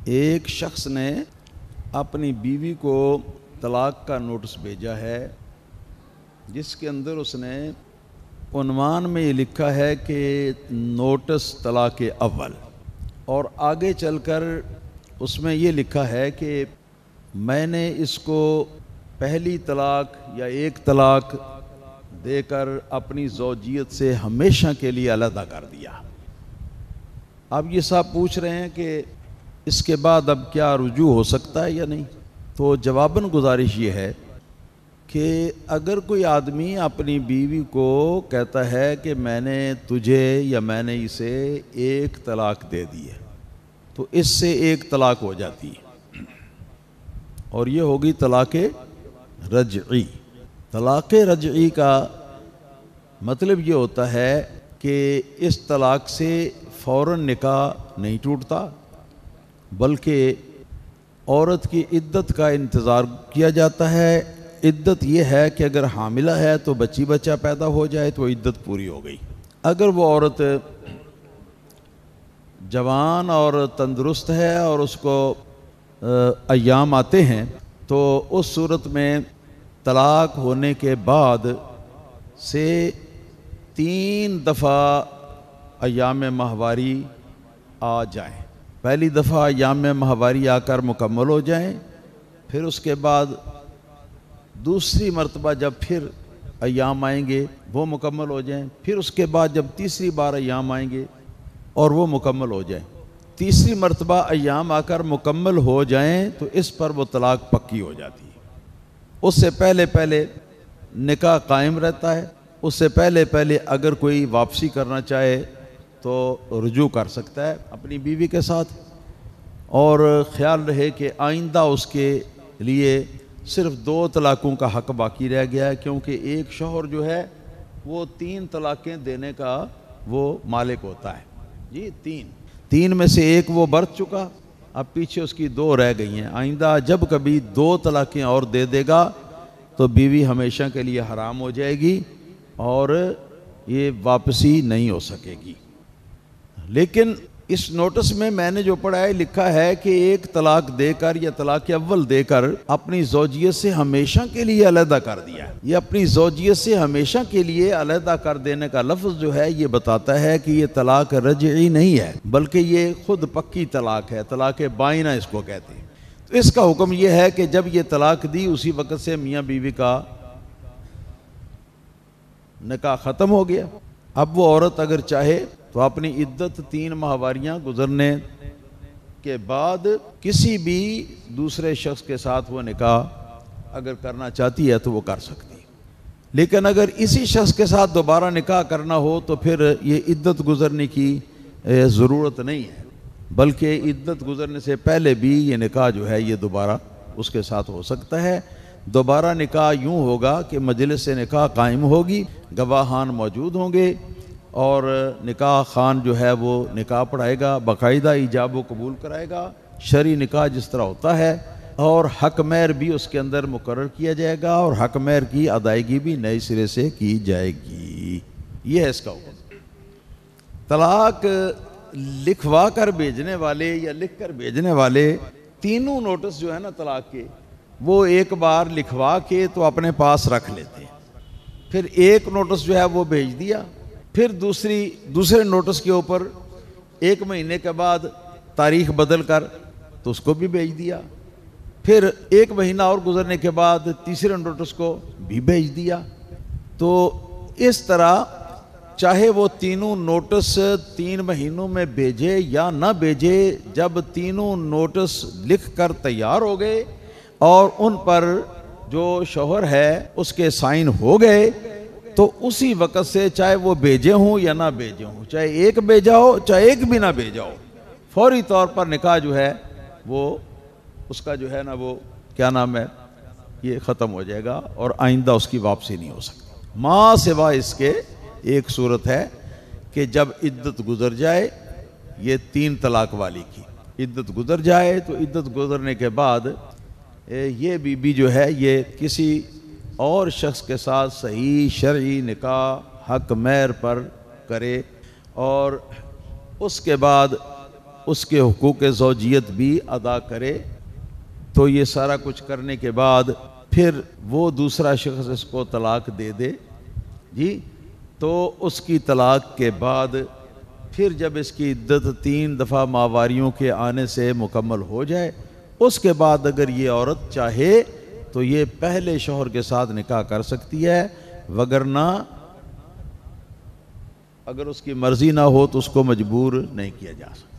ایک شخص نے اپنی بیوی کو طلاق کا نوٹس بھیجا ہے، جس کے اندر اس نے عنوان میں یہ لکھا ہے کہ نوٹس طلاق اول، اور آگے چل کر اس میں یہ لکھا ہے کہ میں نے اس کو پہلی طلاق یا ایک طلاق دے کر اپنی زوجیت سے ہمیشہ کے لیے علیحدہ کر دیا۔ اب یہ صاحب پوچھ رہے ہیں کہ اس کے بعد اب کیا رجوع ہو سکتا ہے یا نہیں؟ تو جواباً گزارش یہ ہے کہ اگر کوئی آدمی اپنی بیوی کو کہتا ہے کہ میں نے تجھے یا میں نے اسے ایک طلاق دے دی ہے، تو اس سے ایک طلاق ہو جاتی ہے، اور یہ ہوگی طلاق رجعی۔ طلاق رجعی کا مطلب یہ ہوتا ہے کہ اس طلاق سے فوراً نکاح نہیں ٹوٹتا، بلکہ عورت کی عدت کا انتظار کیا جاتا ہے۔ عدت یہ ہے کہ اگر حاملہ ہے تو بچہ پیدا ہو جائے تو عدت پوری ہو گئی۔ اگر وہ عورت جوان اور تندرست ہے اور اس کو ایام آتے ہیں تو اس صورت میں طلاق ہونے کے بعد سے 3 دفعہ ایام ماہواری آ جائیں۔ پہلی دفعہ ایام ماہواری آ کر مکمل ہو جائیں، پھر اس کے بعد دوسری مرتبہ جب پھر ایام آئیں گے وہ مکمل ہو جائیں، پھر اس کے بعد جب تیسری بار ایام آئیں گے اور وہ مکمل ہو جائیں، تیسری مرتبہ ایام آ کر مکمل ہو جائیں تو اس پر وہ طلاق پکی ہو جاتی ہے۔ اس سے پہلے نکاح قائم رہتا ہے۔ اس سے پہلے اگر کوئی واپسی کرنا چاہے تو رجوع کر سکتا ہے اپنی بیوی کے ساتھ، اور خیال رہے کہ آئندہ اس کے لیے صرف 2 طلاقوں کا حق باقی رہ گیا ہے، کیونکہ ایک شوہر جو ہے وہ 3 طلاقیں دینے کا وہ مالک ہوتا ہے۔ جی 3 میں سے ایک وہ برت چکا، اب پیچھے اس کی 2 رہ گئی ہیں۔ آئندہ جب کبھی 2 طلاقیں اور دے دے گا تو بیوی ہمیشہ کے لیے حرام ہو جائے گی اور یہ واپسی نہیں ہو سکے گی۔ لیکن اس نوٹس میں نے جو پڑھا ہے لکھا ہے کہ ایک طلاق دے کر یا طلاق اول دے کر اپنی زوجیت سے ہمیشہ کے لیے علیحدہ کر دیا ہے۔ یہ اپنی زوجیت سے ہمیشہ کے لیے علیحدہ کر دینے کا لفظ جو ہے یہ بتاتا ہے کہ یہ طلاق رجعی نہیں ہے، بلکہ یہ خود پکی طلاق ہے، طلاق بائنہ اس کو کہتے ہیں۔ تو اس کا حکم یہ ہے کہ جب یہ طلاق دی اسی وقت سے میاں بیوی کا نکاح ختم ہو گیا۔ اب وہ عورت اگر چاہے تو اپنی عدت 3 ماہواریاں گزرنے کے بعد کسی بھی دوسرے شخص کے ساتھ وہ نکاح اگر کرنا چاہتی ہے تو وہ کر سکتی ہے۔ لیکن اگر اسی شخص کے ساتھ دوبارہ نکاح کرنا ہو تو پھر یہ عدت گزرنے کی ضرورت نہیں ہے، بلکہ عدت گزرنے سے پہلے بھی یہ نکاح جو ہے یہ دوبارہ اس کے ساتھ ہو سکتا ہے۔ دوبارہ نکاح یوں ہوگا کہ مجلس نکاح قائم ہوگی، گواہان موجود ہوں گے، اور نکاح خان جو ہے وہ نکاح پڑھائے گا، باقاعدہ ایجاب و قبول کرائے گا، شرعی نکاح جس طرح ہوتا ہے، اور حق مہر بھی اس کے اندر مقرر کیا جائے گا، اور حق مہر کی ادائیگی بھی نئے سرے سے کی جائے گی۔ یہ ہے اس کا حکم۔ طلاق لکھوا کر بھیجنے والے یا لکھ کر بھیجنے والے تینوں نوٹس جو ہے نا طلاق کے، وہ ایک بار لکھوا کے تو اپنے پاس رکھ لیتے ہیں، پھر ایک نوٹس جو ہے وہ بھیج دیا، پھر دوسرے نوٹس کے اوپر 1 مہینے کے بعد تاریخ بدل کر تو اس کو بھی بھیج دیا، پھر 1 مہینہ اور گزرنے کے بعد تیسرے نوٹس کو بھی بھیج دیا۔ تو اس طرح چاہے وہ تینوں نوٹس 3 مہینوں میں بھیجے یا نہ بھیجے، جب تینوں نوٹس لکھ کر تیار ہو گئے اور ان پر جو شوہر ہے اس کے سائن ہو گئے تو اسی وقت سے چاہے وہ بھیجے ہوں یا نہ بھیجے ہوں، چاہے ایک بھیجا ہو چاہے ایک بھی نہ بھیجا ہو، فوری طور پر نکاح جو ہے وہ اس کا جو ہے نا وہ کیا نام ہے یہ ختم ہو جائے گا، اور آئندہ اس کی واپسی نہیں ہو سکتی۔ ماں سوا اس کے ایک صورت ہے کہ جب عدت گزر جائے، یہ 3 طلاق والی کی عدت گزر جائے تو عدت گزرنے کے بعد یہ بیوی جو ہے یہ کسی اور شخص کے ساتھ صحیح شرعی نکاح حق مہر پر کرے، اور اس کے بعد اس کے حقوق زوجیت بھی ادا کرے، تو یہ سارا کچھ کرنے کے بعد پھر وہ دوسرا شخص اس کو طلاق دے دے جی، تو اس کی طلاق کے بعد پھر جب اس کی عدت 3 دفعہ ماہواریوں کے آنے سے مکمل ہو جائے، اس کے بعد اگر یہ عورت چاہے تو یہ پہلے شوہر کے ساتھ نکاح کر سکتی ہے، وگرنہ اگر اس کی مرضی نہ ہو تو اس کو مجبور نہیں کیا جا سکتا۔